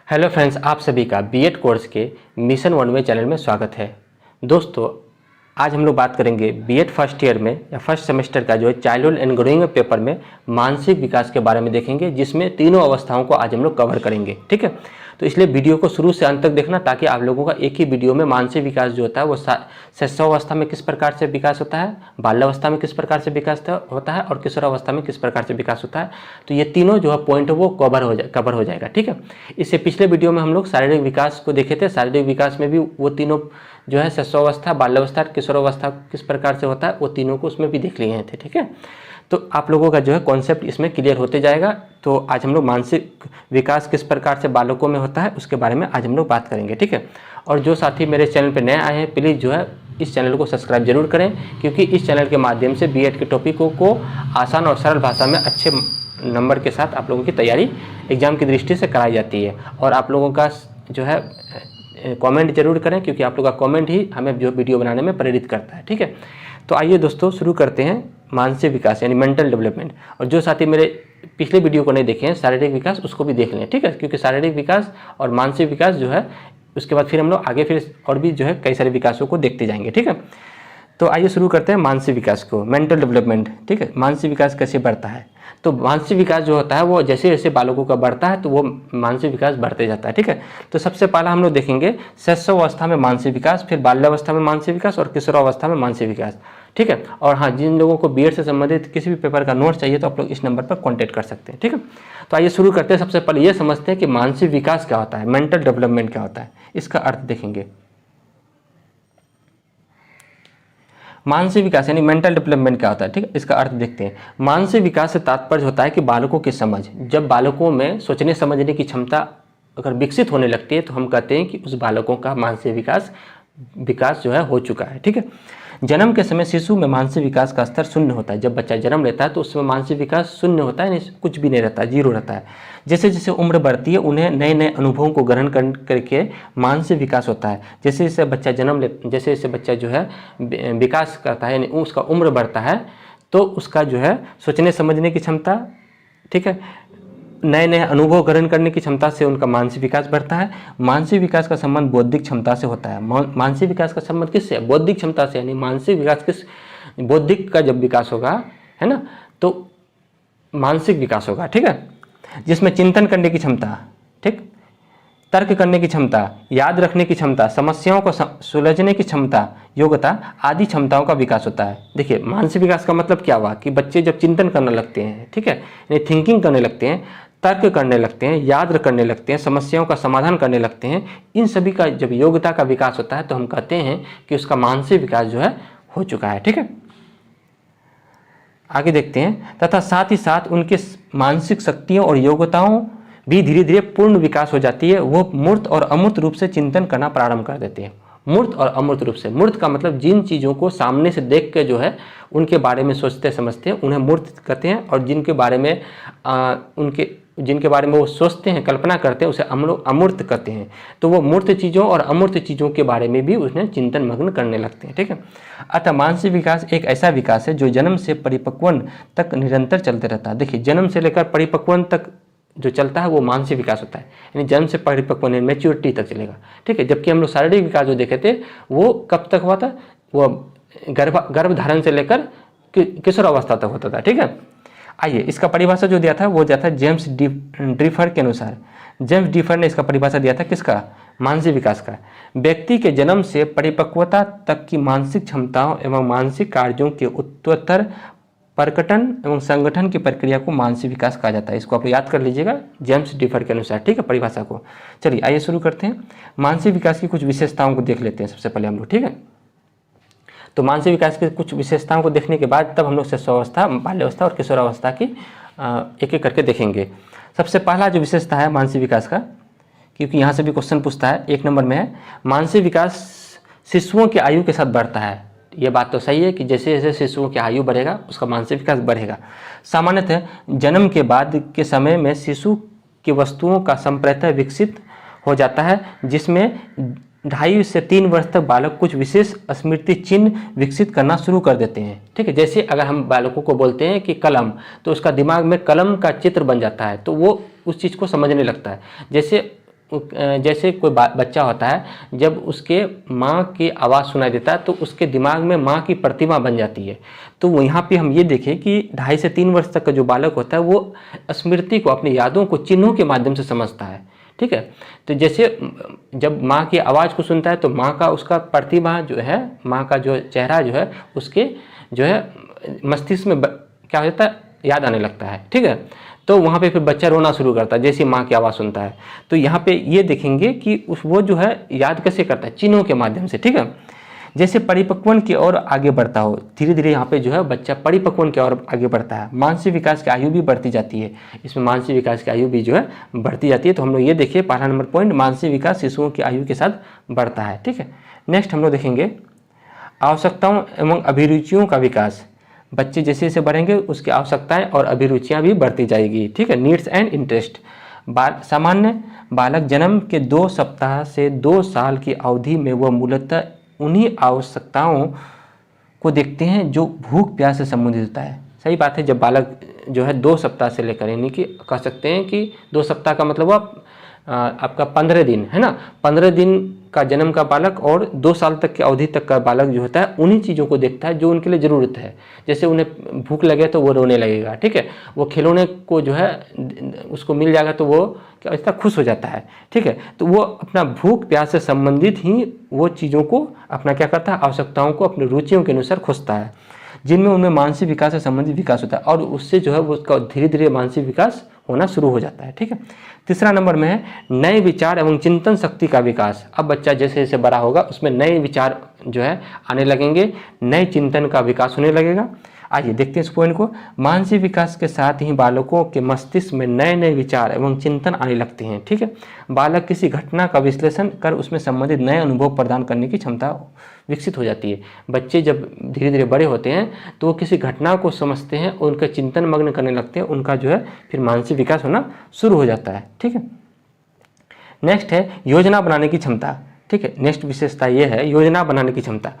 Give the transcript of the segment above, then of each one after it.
Hello friends, आप सभी का बीएड कोर्स के मिशन 1 चैनल में स्वागत है। दोस्तों, आज हम लोग बात करेंगे बीएड फर्स्ट ईयर में या फर्स्ट सेमेस्टर का जो है चाइल्डहुड एंड ग्रोइंग पेपर में मानसिक विकास के बारे में देखेंगे, जिसमें तीनों अवस्थाओं को आज हम लोग कवर करेंगे। ठीक है, तो इसलिए वीडियो को शुरू से अंत तक देखना, ताकि आप लोगों का एक ही वीडियो में मानसिक विकास जो होता है वो शिशुअवस्था में किस प्रकार से विकास होता है, बाल्यावस्था में किस प्रकार से विकास होता है और किशोरावस्था में किस प्रकार से विकास होता है, तो ये तीनों जो है पॉइंट वो कवर हो जाएगा। ठीक है, इससे पिछले वीडियो में हम लोग शारीरिक विकास को देखे थे। शारीरिक विकास में भी वो तीनों जो है शिशुअवस्था, बाल्यावस्था और किशोरावस्था किस प्रकार से होता है, वो तीनों को उसमें भी देख लिए थे। ठीक है, तो आप लोगों का जो है कॉन्सेप्ट इसमें क्लियर होते जाएगा। तो आज हम लोग मानसिक विकास किस प्रकार से बालकों में होता है उसके बारे में आज हम लोग बात करेंगे। ठीक है, और जो साथी मेरे चैनल पर नए आए हैं, प्लीज़ जो है इस चैनल को सब्सक्राइब जरूर करें, क्योंकि इस चैनल के माध्यम से बीएड के टॉपिकों को आसान और सरल भाषा में अच्छे नंबर के साथ आप लोगों की तैयारी एग्जाम की दृष्टि से कराई जाती है। और आप लोगों का जो है कमेंट जरूर करें, क्योंकि आप लोगों का कमेंट ही हमें जो वीडियो बनाने में प्रेरित करता है। ठीक है, तो आइए दोस्तों शुरू करते हैं मानसिक विकास यानी मेंटल डेवलपमेंट। और जो साथी मेरे पिछले वीडियो को नहीं देखे हैं शारीरिक विकास, उसको भी देख लें। ठीक है, क्योंकि शारीरिक विकास और मानसिक विकास जो है उसके बाद फिर हम लोग आगे फिर और भी जो है कई सारे विकासों को देखते जाएंगे। ठीक है, तो आइए शुरू करते हैं मानसिक विकास को, मेंटल डेवलपमेंट। ठीक है, मानसिक विकास कैसे बढ़ता है? तो मानसिक विकास जो होता है वो जैसे जैसे बालकों का बढ़ता है तो वो मानसिक विकास बढ़ते जाता है। ठीक है, तो सबसे पहला हम लोग देखेंगे शिशुअवस्था में मानसिक विकास, फिर बाल्यावस्था में मानसिक विकास और किशोरावस्था में मानसिक विकास। ठीक है, और हाँ, जिन लोगों को बीएड से संबंधित किसी भी पेपर का नोट चाहिए तो आप लोग इस नंबर पर कॉन्टैक्ट कर सकते हैं। ठीक है, तो आइए शुरू करते हैं। सबसे पहले ये समझते हैं कि मानसिक विकास क्या होता है, मेंटल डेवलपमेंट क्या होता है, इसका अर्थ देखेंगे। मानसिक विकास यानी मेंटल डेवलपमेंट क्या होता है, ठीक है, इसका अर्थ देखते हैं। मानसिक विकास से तात्पर्य होता है कि बालकों की समझ, जब बालकों में सोचने समझने की क्षमता अगर विकसित होने लगती है तो हम कहते हैं कि उस बालकों का मानसिक विकास जो है हो चुका है। ठीक है, जन्म के समय शिशु में मानसिक विकास का स्तर शून्य होता है। जब बच्चा जन्म लेता है तो उसमें मानसिक विकास शून्य होता है, कुछ भी नहीं रहता है, जीरो रहता है। जैसे जैसे उम्र बढ़ती है उन्हें नए नए अनुभवों को ग्रहण करके मानसिक विकास होता है। जैसे जैसे बच्चा जैसे जैसे बच्चा जो है विकास करता है, यानी उसका उम्र बढ़ता है तो उसका जो है सोचने समझने की क्षमता, ठीक है, नए नए अनुभव ग्रहण करने की क्षमता से उनका मानसिक विकास बढ़ता है। मानसिक विकास का संबंध बौद्धिक क्षमता से होता है। मानसिक विकास का संबंध किससे? बौद्धिक क्षमता से। यानी मानसिक विकास बौद्धिक का जब विकास होगा, है ना, तो मानसिक विकास होगा। ठीक है, जिसमें चिंतन करने की क्षमता, ठीक, तर्क करने की क्षमता, याद रखने की क्षमता, समस्याओं को सुलझने की क्षमता, योग्यता आदि क्षमताओं का विकास होता है। देखिए, मानसिक विकास का मतलब क्या हुआ कि बच्चे जब चिंतन करने लगते हैं, ठीक है, यानी थिंकिंग करने लगते हैं, तर्क करने लगते हैं, याद करने लगते हैं, समस्याओं का समाधान करने लगते हैं, इन सभी का जब योग्यता का विकास होता है तो हम कहते हैं कि उसका मानसिक विकास जो है हो चुका है। ठीक है, आगे देखते हैं। तथा साथ ही साथ उनके मानसिक शक्तियों और योग्यताओं भी धीरे धीरे पूर्ण विकास हो जाती है। वो मूर्त और अमूर्त रूप से चिंतन करना प्रारंभ कर देते हैं। मूर्त और अमूर्त रूप से, मूर्त का मतलब जिन चीज़ों को सामने से देख के जो है उनके बारे में सोचते समझते हैं उन्हें मूर्त कहते हैं, और जिनके बारे में वो सोचते हैं, कल्पना करते हैं, उसे हम लोग अमूर्त कहते हैं। तो वो मूर्त चीज़ों और अमूर्त चीज़ों के बारे में भी उसने चिंतन मग्न करने लगते हैं। ठीक है, अतः मानसिक विकास एक ऐसा विकास है जो जन्म से परिपक्वन तक निरंतर चलते रहता है। देखिए, जन्म से लेकर परिपक्वन तक जो चलता है वो मानसिक विकास होता है, यानी जन्म से परिपक्वन मैच्योरिटी तक चलेगा। ठीक है, जबकि हम लोग शारीरिक विकास जो देखे थे वो कब तक हुआ था? वो गर्भधारण से लेकर किशोरावस्था तक होता था। ठीक है, आइए इसका परिभाषा जो दिया था वो दिया था जेम्स ड्रीफर के अनुसार। जेम्स ड्रीफर ने इसका परिभाषा दिया था किसका? मानसिक विकास का। व्यक्ति के जन्म से परिपक्वता तक की मानसिक क्षमताओं एवं मानसिक कार्यों के उत्तरोत्तर प्रकटन एवं संगठन की प्रक्रिया को मानसिक विकास कहा जाता है। इसको आप याद कर लीजिएगा जेम्स ड्रीफर के अनुसार, ठीक है, परिभाषा को। चलिए आइए शुरू करते हैं। मानसिक विकास की कुछ विशेषताओं को देख लेते हैं सबसे पहले हम लोग। ठीक है, तो मानसिक विकास की कुछ विशेषताओं को देखने के बाद तब हम लोग शिशुअवस्था, बाल्यावस्था और किशोरावस्था की एक एक करके देखेंगे। सबसे पहला जो विशेषता है मानसिक विकास का, क्योंकि यहाँ से भी क्वेश्चन पूछता है, 1 नंबर में है, मानसिक विकास शिशुओं की आयु के साथ बढ़ता है। ये बात तो सही है कि जैसे जैसे शिशुओं की आयु बढ़ेगा उसका मानसिक विकास बढ़ेगा। सामान्यतः जन्म के बाद के समय में शिशु की वस्तुओं का संप्रतः विकसित हो जाता है, जिसमें 2.5 से 3 वर्ष तक बालक कुछ विशेष स्मृति चिन्ह विकसित करना शुरू कर देते हैं। ठीक है, जैसे अगर हम बालकों को बोलते हैं कि कलम, तो उसका दिमाग में कलम का चित्र बन जाता है, तो वो उस चीज़ को समझने लगता है। जैसे जैसे कोई बच्चा होता है, जब उसके माँ की आवाज़ सुनाई देता है तो उसके दिमाग में माँ की प्रतिमा बन जाती है। तो यहाँ पे हम ये देखें कि 2.5 से 3 वर्ष तक का जो बालक होता है वो स्मृति को, अपनी यादों को चिन्हों के माध्यम से समझता है। ठीक है, तो जैसे जब माँ की आवाज़ को सुनता है तो माँ का उसका प्रतिमा जो है, माँ का जो चेहरा जो है उसके जो है मस्तिष्क में क्या हो जाता है, याद आने लगता है। ठीक है, तो वहाँ पे फिर बच्चा रोना शुरू करता है जैसे माँ की आवाज़ सुनता है। तो यहाँ पे ये देखेंगे कि वो जो है याद कैसे करता है, चिन्हों के माध्यम से। ठीक है, जैसे परिपक्वन की ओर आगे बढ़ता हो, धीरे धीरे यहाँ पे जो है बच्चा परिपक्वन की ओर आगे बढ़ता है। मानसिक विकास की आयु भी बढ़ती जाती है, इसमें मानसिक विकास की आयु भी जो है बढ़ती जाती है। तो हम लोग ये देखिए पहला नंबर पॉइंट, मानसिक विकास शिशुओं की आयु के साथ बढ़ता है। ठीक है, नेक्स्ट हम लोग देखेंगे आवश्यकताओं एवं अभिरुचियों का विकास। बच्चे जैसे जैसे बढ़ेंगे उसकी आवश्यकताएं और अभिरुचियां भी बढ़ती जाएगी। ठीक है, नीड्स एंड इंटरेस्ट। सामान्य बालक जन्म के 2 सप्ताह से 2 साल की अवधि में वह मूलतः उन्हीं आवश्यकताओं को देखते हैं जो भूख प्यास से संबंधित होता है। सही बात है, जब बालक जो है 2 सप्ताह से लेकर, यानी कि कह सकते हैं कि 2 सप्ताह का मतलब आपका 15 दिन है ना, 15 दिन का जन्म का बालक और 2 साल तक की अवधि तक का बालक जो होता है उन्हीं चीज़ों को देखता है जो उनके लिए ज़रूरत है। जैसे उन्हें भूख लगे तो वो रोने लगेगा। ठीक है, वो खिलौने को जो है उसको मिल जाएगा तो वो क्या इतना खुश हो जाता है। ठीक है, तो वो अपना भूख प्यास से संबंधित ही वो चीज़ों को अपना क्या करता है, आवश्यकताओं को अपनी रुचियों के अनुसार खोजता है, जिनमें उनमें मानसिक विकास से संबंधित विकास होता है और उससे जो है वो उसका धीरे धीरे मानसिक विकास होना शुरू हो जाता है। ठीक है, तीसरा नंबर में है नए विचार एवं चिंतन शक्ति का विकास। अब बच्चा जैसे जैसे बड़ा होगा उसमें नए विचार जो है आने लगेंगे, नए चिंतन का विकास होने लगेगा। आइए देखते हैं इस पॉइंट को। मानसिक विकास के साथ ही बालकों के मस्तिष्क में नए नए विचार एवं चिंतन आने लगते हैं। ठीक है, बालक किसी घटना का विश्लेषण कर उसमें संबंधित नए अनुभव प्रदान करने की क्षमता विकसित हो जाती है। बच्चे जब धीरे धीरे बड़े होते हैं तो वो किसी घटना को समझते हैं, उनका चिंतन मग्न करने लगते हैं, उनका जो है फिर मानसिक विकास होना शुरू हो जाता है। ठीक है, नेक्स्ट है योजना बनाने की क्षमता। ठीक है, नेक्स्ट विशेषता ये है योजना बनाने की क्षमता।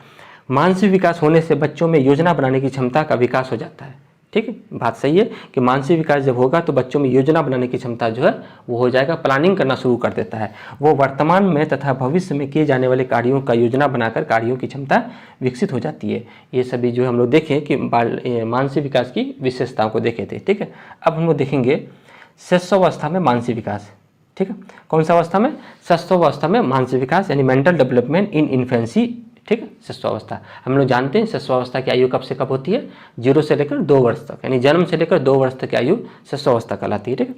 मानसिक विकास होने से बच्चों में योजना बनाने की क्षमता का विकास हो जाता है। ठीक है, बात सही है कि मानसिक विकास जब होगा तो बच्चों में योजना बनाने की क्षमता जो है वो हो जाएगा, प्लानिंग करना शुरू कर देता है। वो वर्तमान में तथा भविष्य में किए जाने वाले कार्यों का योजना बनाकर कार्यों की क्षमता विकसित हो जाती है। ये सभी जो हम लोग देखें कि मानसिक विकास की विशेषताओं को देखे थे। ठीक है, अब हम लोग देखेंगे शिशुअवस्था में मानसिक विकास। ठीक है, कौन सा अवस्था में, शिशुअवस्था में मानसिक विकास यानी मेंटल डेवलपमेंट इन इन्फेंसी। ठीक है, शिशुअवस्था हम लोग जानते हैं शिशुअवस्था की आयु कब से कब होती है, 0 से लेकर 2 वर्ष तक, यानी जन्म से लेकर 2 वर्ष तक की आयु शिशुअवस्था कहलाती है। ठीक है,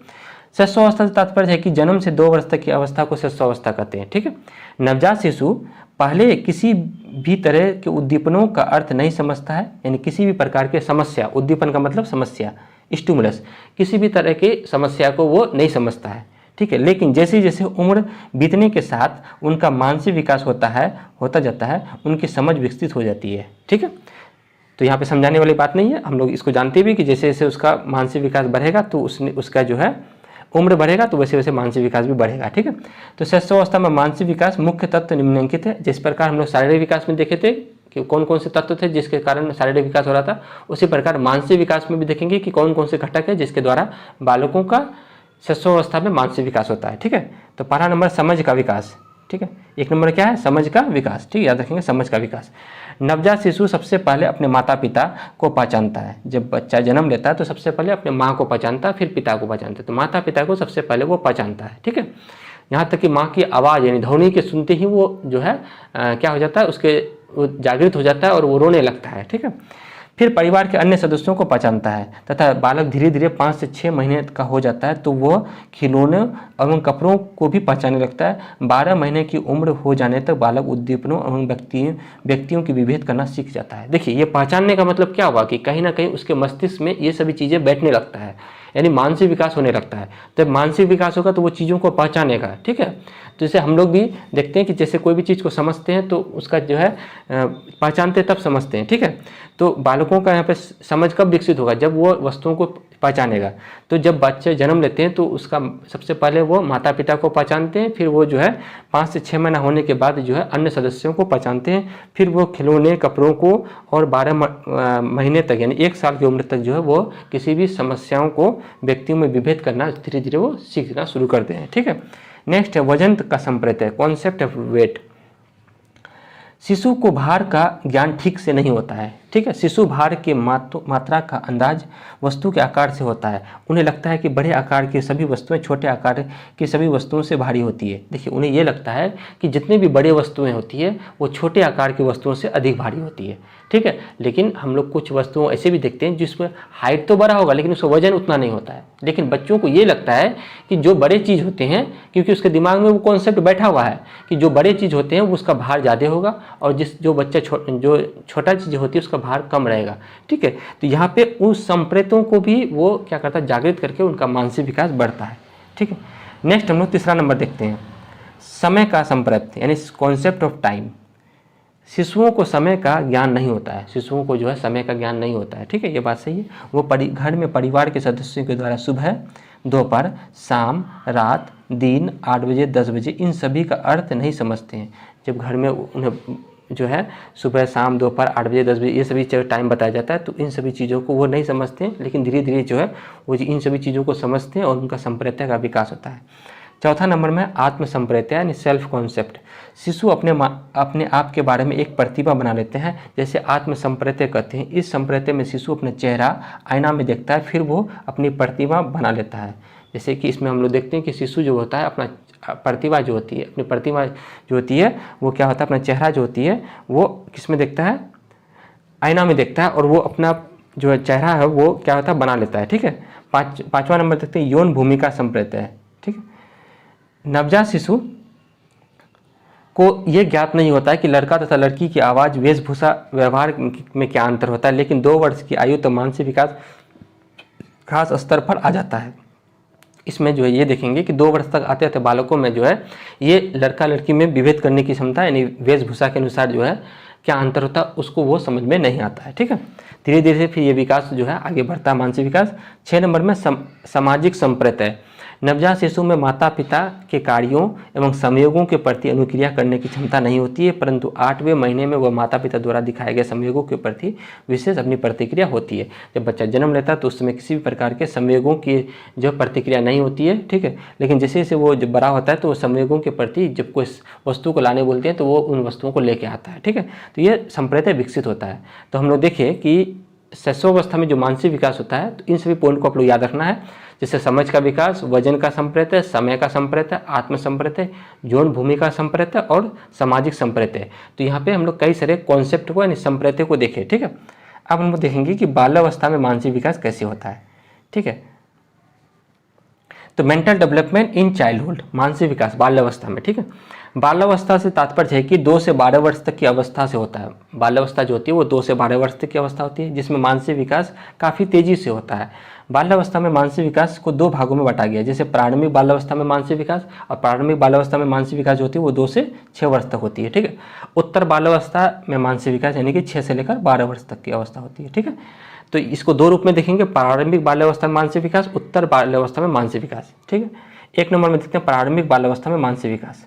शिशुअवस्था से तात्पर्य है कि जन्म से 2 वर्ष तक की अवस्था को शिशुअवस्था कहते हैं। ठीक है, नवजात शिशु पहले किसी भी तरह के उद्दीपनों का अर्थ नहीं समझता है, यानी किसी भी प्रकार के समस्या, उद्दीपन का मतलब समस्या, स्टिमुलस, किसी भी तरह की समस्या को वो नहीं समझता है। ठीक है, लेकिन जैसे जैसे उम्र बीतने के साथ उनका मानसिक विकास होता जाता है, उनकी समझ विकसित हो जाती है। ठीक है, तो यहाँ पे समझाने वाली बात नहीं है, हम लोग इसको जानते भी कि जैसे जैसे उसका मानसिक विकास बढ़ेगा तो उसका जो है उम्र बढ़ेगा तो वैसे वैसे मानसिक विकास भी बढ़ेगा। ठीक है, तो शिशुअवस्था में मानसिक विकास मुख्य तत्व निम्नलिखित है। जिस प्रकार हम लोग शारीरिक विकास में देखे थे कि कौन कौन से तत्व थे जिसके कारण शारीरिक विकास हो रहा था, उसी प्रकार मानसिक विकास में भी देखेंगे कि कौन कौन से घटक है जिसके द्वारा बालकों का शिशुअवस्था में मानसिक विकास होता है। ठीक है, तो पहला नंबर समझ का विकास। ठीक है, 1 नंबर क्या है, समझ का विकास। ठीक है, याद रखेंगे समझ का विकास। नवजात शिशु सबसे पहले अपने माता पिता को पहचानता है। जब बच्चा जन्म लेता है तो सबसे पहले अपने माँ को पहचानता है, फिर पिता को पहचानता है। तो माता पिता को सबसे पहले वो पहचानता है। ठीक है, यहाँ तक कि माँ की आवाज़ यानी ध्वनि के सुनते ही वो जो है क्या हो जाता है, वो जागृत हो जाता है और वो रोने लगता है। ठीक है, फिर परिवार के अन्य सदस्यों को पहचानता है तथा बालक धीरे धीरे 5 से 6 महीने का हो जाता है तो वह खिलौने एवं कपड़ों को भी पहचानने लगता है। 12 महीने की उम्र हो जाने तक बालक उद्दीपनों एवं व्यक्तियों की विभेद करना सीख जाता है। देखिए, ये पहचानने का मतलब क्या हुआ कि कहीं ना कहीं उसके मस्तिष्क में ये सभी चीज़ें बैठने लगता है, यानी मानसिक विकास होने लगता है। जब मानसिक विकास होगा तो वो चीज़ों को पहचानेगा। ठीक है, तो जैसे हम लोग भी देखते हैं कि जैसे कोई भी चीज़ को समझते हैं तो उसका जो है पहचानते तब समझते हैं। ठीक है, तो बालकों का यहाँ पे समझ कब विकसित होगा, जब वो वस्तुओं को पहचानेगा। तो जब बच्चे जन्म लेते हैं तो उसका सबसे पहले वो माता पिता को पहचानते हैं, फिर वो जो है 5 से 6 महीना होने के बाद जो है अन्य सदस्यों को पहचानते हैं, फिर वो खिलौने कपड़ों को और 12 महीने तक यानी 1 साल की उम्र तक जो है वो किसी भी समस्याओं को व्यक्तियों में विभेद करना धीरे धीरे वो सीखना शुरू करते हैं। ठीक है, नेक्स्ट है वजन का संप्रत्यय, कॉन्सेप्ट ऑफ वेट। शिशु को भार का ज्ञान ठीक से नहीं होता है, ठीक है। शिशु भार के मात्रा का अंदाज वस्तु के आकार से होता है। उन्हें लगता है कि बड़े आकार की सभी वस्तुएं छोटे आकार की सभी वस्तुओं से भारी होती है। देखिए, उन्हें ये लगता है कि जितनी भी बड़ी वस्तुएं होती है वो छोटे आकार की वस्तुओं से अधिक भारी होती है, ठीक है। लेकिन हम लोग कुछ वस्तुओं ऐसे भी देखते हैं जिसमें हाइट तो बड़ा होगा लेकिन उसका वजन उतना नहीं होता है। लेकिन बच्चों को ये लगता है कि जो बड़े चीज़ होते हैं, क्योंकि उसके दिमाग में वो कॉन्सेप्ट बैठा हुआ है कि जो बड़े चीज़ होते हैं उसका भार ज़्यादा होगा और जो बच्चा जो छोटा चीज़ होती है उसका भार कम रहेगा, ठीक है। तो यहाँ पे उस संप्रेतों को भी वो क्या करता है, जागृत करके उनका मानसिक विकास बढ़ता है, ठीक है। नेक्स्ट हम लोग तीसरा नंबर देखते हैं, समय का संप्रत्य यानी कॉन्सेप्ट ऑफ टाइम। शिशुओं को समय का ज्ञान नहीं होता है, शिशुओं को जो है समय का ज्ञान नहीं होता है, ठीक है। ये बात सही है। वो घर में परिवार के सदस्यों के द्वारा सुबह, दोपहर, शाम, रात, दिन, 8 बजे, 10 बजे इन सभी का अर्थ नहीं समझते हैं। जब घर में उन्हें जो है सुबह, शाम, दोपहर, 8 बजे, 10 बजे ये सभी टाइम बताया जाता है तो इन सभी चीज़ों को वो नहीं समझते हैं, लेकिन धीरे धीरे जो है वो इन सभी चीज़ों को समझते हैं और उनका संप्रत्यय का विकास होता है। चौथा नंबर में आत्म संप्रत्यय यानी सेल्फ कॉन्सेप्ट। शिशु अपने आप के बारे में एक प्रतिभा बना लेते हैं, जैसे आत्म संप्रत्यय कहते हैं। इस संप्रत्यय में शिशु अपना चेहरा आईना में देखता है, फिर वो अपनी प्रतिभा बना लेता है। जैसे कि इसमें हम लोग देखते हैं कि शिशु जो होता है अपना प्रतिभा जो होती है, अपनी प्रतिभा जो होती है वो क्या होता है, अपना चेहरा जो होती है वो किस में देखता है, आईना में देखता है और वो अपना जो है चेहरा है वो क्या होता है, बना लेता है, ठीक है। पाँचवा नंबर देखते हैं यौन भूमिका संप्रत्यय, ठीक है। नवजात शिशु को ये ज्ञात नहीं होता है कि लड़का तथा लड़की की आवाज़, वेशभूषा, व्यवहार में क्या अंतर होता है, लेकिन 2 वर्ष की आयु तक मानसिक विकास खास स्तर पर आ जाता है। इसमें जो है ये देखेंगे कि 2 वर्ष तक आते आते बालकों में जो है ये लड़का लड़की में विभेद करने की क्षमता यानी वेशभूषा के अनुसार जो है क्या अंतर होता है उसको वो समझ में नहीं आता है, ठीक है। धीरे धीरे फिर ये विकास जो है आगे बढ़ता है, मानसिक विकास। 6 नंबर में सामाजिक संप्रत्यय। नवजात शिशु में माता पिता के कार्यों एवं संयोगों के प्रति अनुक्रिया करने की क्षमता नहीं होती है, परंतु 8वें महीने में वह माता पिता द्वारा दिखाए गए संयोगों के प्रति विशेष अपनी प्रतिक्रिया होती है। जब बच्चा जन्म लेता है तो उस समय किसी भी प्रकार के संयोगों की जो प्रतिक्रिया नहीं होती है, ठीक है। लेकिन जैसे जैसे वो जब बड़ा होता है तो वो संयोगों के प्रति जब कोई वस्तु को लाने बोलते हैं तो वो उन वस्तुओं को लेके आता है, ठीक है। तो ये संप्रत्यय विकसित होता है। तो हम लोग देखें कि शैशवावस्था में जो मानसिक विकास होता है तो इन सभी पॉइंट को आप लोग याद रखना है, जैसे समझ का विकास, वजन का संप्रत्यय, समय का संप्रत्यय, आत्म संप्रत्यय, यौन भूमिका संप्रत्यय और सामाजिक संप्रत्यय। तो यहाँ पे हम लोग कई सारे कॉन्सेप्ट को यानी संप्रत्यय को देखें, ठीक है। अब हम लोग देखेंगे कि बाल्यावस्था में मानसिक विकास कैसे होता है, ठीक है। तो मेंटल डेवलपमेंट इन चाइल्डहुड, मानसिक विकास बाल्यावस्था में, ठीक है। बाल्यावस्था से तात्पर्य है कि 2 से 12 वर्ष तक की अवस्था से होता है। बाल्यावस्था जो होती है वो 2 से 12 वर्ष तक की अवस्था होती है, जिसमें मानसिक विकास काफ़ी तेजी से होता है। बाल्यावस्था में मानसिक विकास को 2 भागों में बांटा गया है, जैसे प्रारंभिक बाल्यावस्था में मानसिक विकास और प्रारंभिक बाल्यावस्था में मानसिक विकास जो होती है वो 2 से 6 वर्ष तक होती है, ठीक है। उत्तर बाल्यावस्था में मानसिक विकास यानी कि 6 से लेकर 12 वर्ष तक की अवस्था होती है, ठीक है। तो इसको 2 रूप में देखेंगे, प्रारंभिक बाल्यावस्था में मानसिक विकास, उत्तर बाल्यावस्था में मानसिक विकास, ठीक है। 1 नंबर में देखते हैं प्रारंभिक बाल्यावस्था में मानसिक विकास,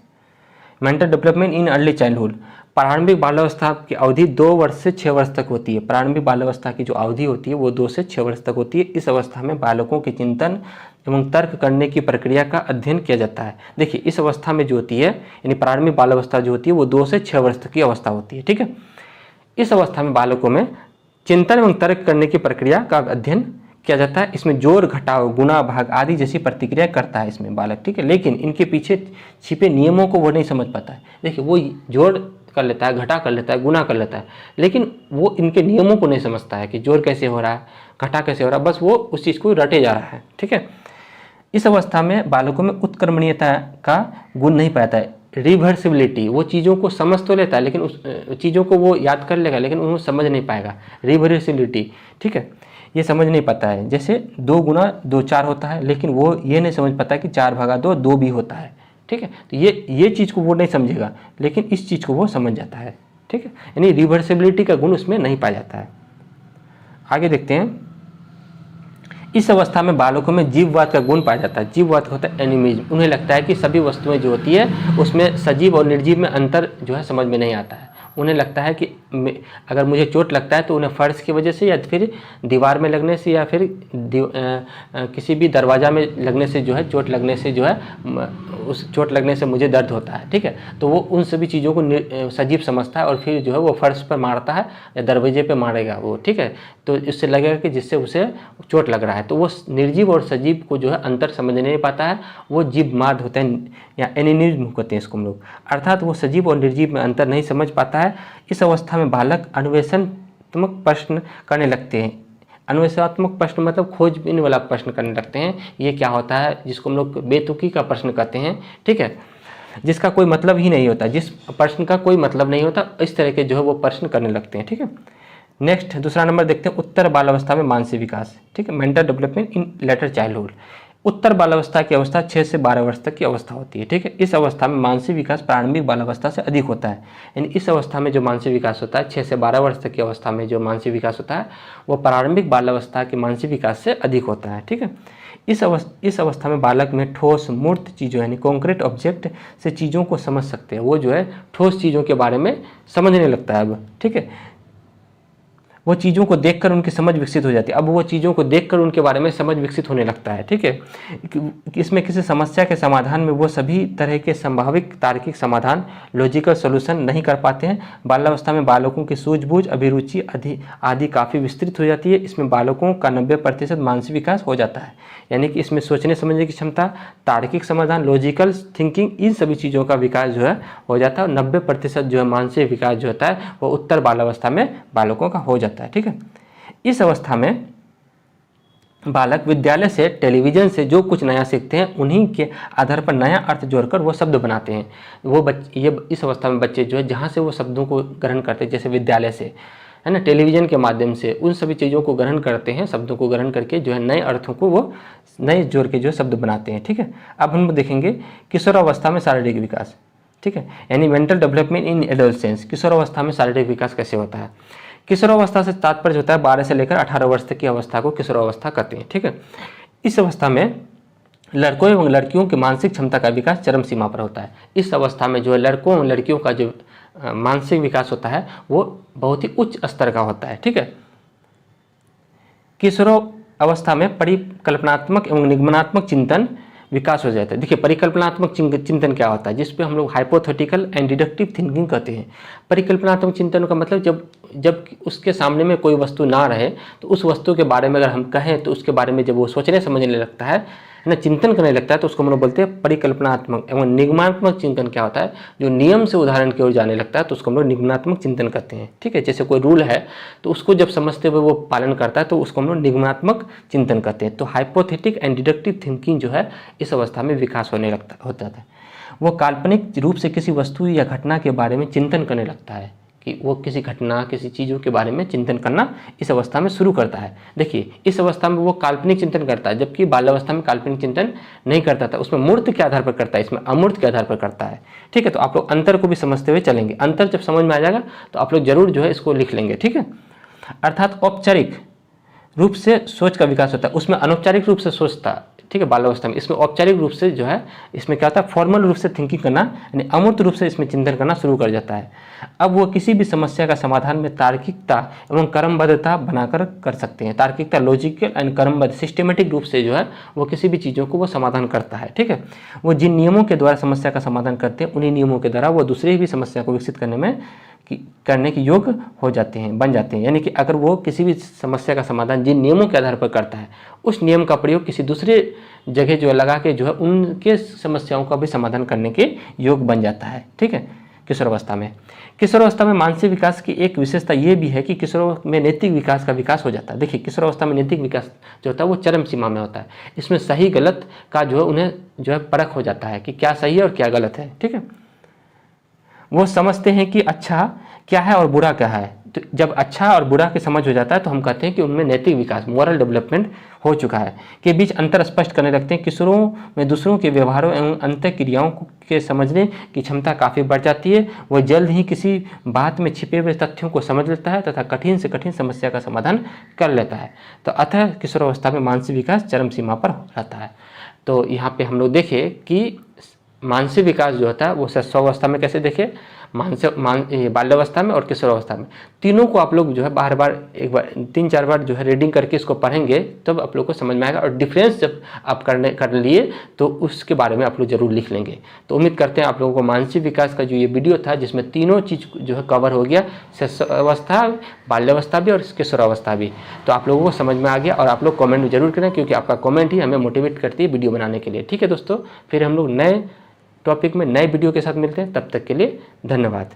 mental development in early childhood. प्रारंभिक बाल्यावस्था की अवधि 2 वर्ष से 6 वर्ष तक होती है। प्रारंभिक बाल्यावस्था की जो अवधि होती है वो 2 से 6 वर्ष तक होती है। इस अवस्था में बालकों के चिंतन एवं तर्क करने की प्रक्रिया का अध्ययन किया जाता है। देखिए, इस अवस्था में जो होती है यानी प्रारंभिक बाल्यावस्था जो होती है वो 2 से 6 वर्ष तक की अवस्था होती है, ठीक है। इस अवस्था में बालकों में चिंतन एवं तर्क करने की प्रक्रिया का अध्ययन किया जाता है। इसमें जोड़, घटाव, गुणा, भाग आदि जैसी प्रतिक्रिया करता है इसमें बालक, ठीक है। लेकिन इनके पीछे छिपे नियमों को वो नहीं समझ पाता है। देखिए, वो जोड़ कर लेता है, घटा कर लेता है, गुणा कर लेता है, लेकिन वो इनके नियमों को नहीं समझता है कि जोड़ कैसे हो रहा है, घटा कैसे हो रहा है, बस वो उस चीज़ को रटे जा रहा है, ठीक है। इस अवस्था में बालकों में उत्क्रमणीयता का गुण नहीं पाता है। रिवर्सिबिलिटी, वो चीज़ों को समझ तो लेता है लेकिन उस चीज़ों को वो याद कर लेगा लेकिन उन्हें समझ नहीं पाएगा। रिवर्सिबिलिटी, ठीक है, ये समझ नहीं पाता है। जैसे 2 गुना 2 4 होता है, लेकिन वो ये नहीं समझ पाता कि 4 भागा 2 2 भी होता है, ठीक है। तो ये चीज़ को वो नहीं समझेगा, लेकिन इस चीज़ को वो समझ जाता है, ठीक है। यानी रिवर्सिबिलिटी का गुण उसमें नहीं पाया जाता है। आगे देखते हैं, इस अवस्था में बालकों में जीववाद का गुण पाया जाता है। जीववाद होता है एनिमिज्म। उन्हें लगता है कि सभी वस्तुएं जो होती है उसमें सजीव और निर्जीव में अंतर जो है समझ में नहीं आता है। उन्हें लगता है कि अगर मुझे चोट लगता है तो उन्हें फर्श की वजह से या फिर दीवार में लगने से या फिर किसी भी दरवाज़ा में लगने से जो है चोट लगने से जो है उस चोट लगने से मुझे दर्द होता है, ठीक है। तो वो उन सभी चीज़ों को सजीव समझता है और फिर जो है वो फर्श पर मारता है या दरवाजे पे मारेगा वो, ठीक है। तो इससे लगेगा कि जिससे उसे चोट लग रहा है। तो वो निर्जीव और सजीव को जो है अंतर समझ नहीं पाता है, वो जीव मार्द होते हैं या एनिनिज्म कहते हैं इसको हम लोग, अर्थात वो सजीव और निर्जीव में अंतर नहीं समझ पाता है। इस अवस्था में बालक अन्वेषणात्मक प्रश्न करने लगते हैं। अन्वेषणात्मक प्रश्न मतलब खोजबीन वाला प्रश्न करने लगते हैं। ये क्या होता है, जिसको हम लोग बेतुकी का प्रश्न कहते हैं, ठीक है, जिसका कोई मतलब ही नहीं होता, जिस प्रश्न का कोई मतलब नहीं होता, इस तरह के जो है वो प्रश्न करने लगते हैं, ठीक है। नेक्स्ट दूसरा नंबर देखते हैं, उत्तर बालावस्था में मानसिक विकास, ठीक है, mental development in later childhood. उत्तर बालावस्था की अवस्था 6 से 12 वर्ष तक की अवस्था होती है, ठीक है। इस अवस्था में मानसिक विकास प्रारंभिक बालावस्था से अधिक होता है। यानी इस अवस्था में जो मानसिक विकास होता है 6 से 12 वर्ष तक की अवस्था में जो मानसिक विकास होता है वो प्रारंभिक बालावस्था के मानसिक विकास से अधिक होता है, ठीक है। इस अवस्था में बालक में ठोस मूर्त चीज़ों यानी कॉन्क्रीट ऑब्जेक्ट से चीज़ों को समझ सकते हैं। वो जो है ठोस चीज़ों के बारे में समझने लगता है अब, ठीक है। वो चीज़ों को देखकर उनकी समझ विकसित हो जाती है। अब वो चीज़ों को देखकर उनके बारे में समझ विकसित होने लगता है, ठीक है। इसमें किसी समस्या के समाधान में वो सभी तरह के संभावित तार्किक समाधान लॉजिकल सॉल्यूशन नहीं कर पाते हैं। बाल्यावस्था में बालकों की सूझबूझ अभिरुचि आदि काफ़ी विस्तृत हो जाती है। इसमें बालकों का 90% मानसिक विकास हो जाता है। यानी कि इसमें सोचने समझने की क्षमता, तार्किक समाधान, लॉजिकल थिंकिंग, इन सभी चीज़ों का विकास जो है हो जाता है। और 90% जो है मानसिक विकास जो होता है वो उत्तर बाल्यावस्था में बालकों का हो जाता है, ठीक है। इस अवस्था में बालक विद्यालय से, टेलीविज़न से जो कुछ नया सीखते हैं उन्हीं के आधार पर नया अर्थ जोड़कर वो शब्द बनाते हैं। ये इस अवस्था में बच्चे जो है जहाँ से वो शब्दों को ग्रहण करते हैं, जैसे विद्यालय से, है ना, टेलीविज़न के माध्यम से, उन सभी चीज़ों को ग्रहण करते हैं, शब्दों को ग्रहण करके जो है नए अर्थों को वो नए जोड़ के जो शब्द बनाते हैं, ठीक है। अब हम देखेंगे किशोरावस्था में शारीरिक विकास, ठीक है, यानी मेंटल डेवलपमेंट इन एडोलसेंस। किशोरावस्था में शारीरिक विकास कैसे होता है? किशोरावस्था से तात्पर्य होता है 12 से लेकर 18 वर्ष तक की अवस्था को किशोरावस्था कहते हैं, ठीक है। इस अवस्था में लड़कों एवं लड़कियों की मानसिक क्षमता का विकास चरम सीमा पर होता है। इस अवस्था में जो है लड़कों एवं लड़कियों का जो मानसिक विकास होता है वो बहुत ही उच्च स्तर का होता है, ठीक है। किशोरावस्था में परिकल्पनात्मक एवं निगमनात्मक चिंतन विकास हो जाता है। देखिए परिकल्पनात्मक चिंतन क्या होता है, जिसपे हम लोग हाइपोथेटिकल एंड डिडक्टिव थिंकिंग कहते हैं। परिकल्पनात्मक चिंतन का मतलब जब उसके सामने में कोई वस्तु ना रहे तो उस वस्तु के बारे में अगर हम कहें तो उसके बारे में जब वो सोचने समझने लगता है ना, चिंतन करने लगता है, तो उसको हम लोग बोलते हैं परिकल्पनात्मक। एवं निगमनात्मक चिंतन क्या होता है, जो नियम से उदाहरण की ओर जाने लगता है तो उसको हम लोग निगमनात्मक चिंतन कहते हैं, ठीक है। जैसे कोई रूल है तो उसको जब समझते हुए वो पालन करता है तो उसको हम लोग निगमनात्मक चिंतन कहते हैं। तो हाइपोथेटिक एंड डिडक्टिव थिंकिंग जो है इस अवस्था में विकास होता है। वो काल्पनिक रूप से किसी वस्तु या घटना के बारे में चिंतन करने लगता है, कि वो किसी घटना किसी चीज़ों के बारे में चिंतन करना इस अवस्था में शुरू करता है। देखिए इस अवस्था में वो काल्पनिक चिंतन करता है, जबकि बाल्यावस्था में काल्पनिक चिंतन नहीं करता था। उसमें मूर्त के आधार पर करता है, इसमें अमूर्त के आधार पर करता है, ठीक है। तो आप लोग अंतर को भी समझते हुए चलेंगे। अंतर जब समझ में आ जाएगा तो आप लोग जरूर जो है इसको लिख लेंगे, ठीक है। अर्थात औपचारिक रूप से सोच का विकास होता है, उसमें अनौपचारिक रूप से सोचता, ठीक है, बाल्यावस्था में। इसमें औपचारिक रूप से जो है इसमें क्या होता है, फॉर्मल रूप से थिंकिंग करना, यानी अमूर्त रूप से इसमें चिंतन करना शुरू कर जाता है। अब वो किसी भी समस्या का समाधान में तार्किकता एवं क्रमबद्धता बनाकर कर सकते हैं। तार्किकता, लॉजिकल एंड क्रमबद्ध, सिस्टेमेटिक रूप से जो है वो किसी भी चीज़ों को वो समाधान करता है, ठीक है। वो जिन नियमों के द्वारा समस्या का समाधान करते हैं उन्हीं नियमों के द्वारा वो दूसरी भी समस्या को विकसित करने के योग्य हो जाते हैं, बन जाते हैं। यानी कि अगर वो किसी भी समस्या का समाधान जिन नियमों के आधार पर करता है उस नियम का प्रयोग किसी दूसरे जगह जो लगा के जो है उनके समस्याओं का भी समाधान करने के योग्य बन जाता है, ठीक है। किशोरावस्था में मानसिक विकास की एक विशेषता ये भी है कि किशोर में नैतिक विकास का विकास हो जाता है। देखिए किशोरावस्था में नैतिक विकास जो होता है वो चरम सीमा में होता है। इसमें सही गलत का जो है उन्हें जो है परख हो जाता है कि क्या सही है और क्या गलत है, ठीक है। वो समझते हैं कि अच्छा क्या है और बुरा क्या है। तो जब अच्छा और बुरा की समझ हो जाता है तो हम कहते हैं कि उनमें नैतिक विकास, मोरल डेवलपमेंट हो चुका है। के बीच अंतर स्पष्ट करने लगते हैं। किशोरों में दूसरों के व्यवहारों एवं अंतर क्रियाओं के समझने की क्षमता काफ़ी बढ़ जाती है। वह जल्द ही किसी बात में छिपे हुए तथ्यों को समझ लेता है तथा कठिन से कठिन समस्या का समाधान कर लेता है। तो अतः किशोरावस्था में मानसिक विकास चरम सीमा पर रहता है। तो यहाँ पे हम लोग देखें कि मानसिक विकास जो होता है वो शैशवावस्था में कैसे देखें। बाल्यावस्था में और किशोरावस्था में। तीनों को आप लोग जो है बार बार एक बार 3-4 बार जो है रीडिंग करके इसको पढ़ेंगे तब आप लोग को समझ में आएगा, और डिफरेंस जब आप कर लिए तो उसके बारे में आप लोग जरूर लिख लेंगे। तो उम्मीद करते हैं आप लोगों को मानसिक विकास का जो ये वीडियो था जिसमें तीनों चीज़ जो है कवर हो गया, शिशुअवस्था, बाल्यावस्था भी और किशोरावस्था भी, तो आप लोगों को समझ में आ गया। और आप लोग कमेंट जरूर करें क्योंकि आपका कमेंट ही हमें मोटिवेट करती है वीडियो बनाने के लिए। ठीक है दोस्तों, फिर हम लोग नए टॉपिक में नए वीडियो के साथ मिलते हैं, तब तक के लिए धन्यवाद।